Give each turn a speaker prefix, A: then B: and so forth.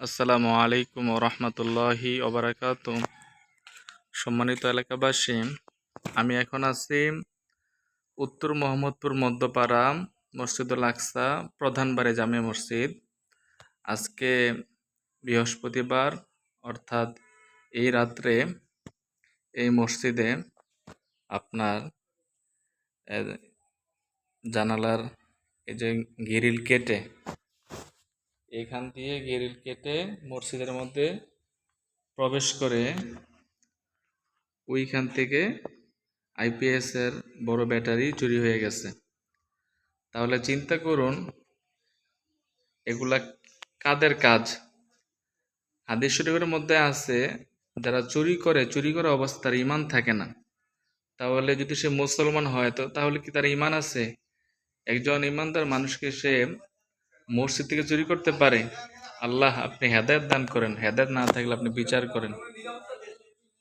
A: আসসালামু আলাইকুম ওরহমতুল্লাহি ওবারাকাতু। সম্মানিত এলাকাবাসী, আমি এখন আছি উত্তর মোহাম্মদপুর মধ্যপাড়া মসজিদুল আকসা প্রধান বাড়ি জামে মসজিদ। আজকে বৃহস্পতিবার, অর্থাৎ এই রাত্রে এই মসজিদে আপনার জানালার এই যে গ্রিল কেটে, এখান দিয়ে গ্রিল কেটে মসজিদের মধ্যে প্রবেশ করে ওইখান থেকে আইপিএস এর বড় ব্যাটারি চুরি হয়ে গেছে। তাহলে চিন্তা করুন এগুলা কাদের কাজ। হাদিস শরীফের মধ্যে আছে যারা চুরি করে অবস্থার ঈমান থাকে না। তাহলে যদি সে মুসলমান হয় তো তাহলে কি তার ঈমান আছে? একজন ঈমানদার মানুষকে সে মসজিদ থেকে চুরি করতে পারে? আল্লাহ আপনি হেদায়েত দান করেন, হেদায়েত না থাকলে আপনি বিচার করেন।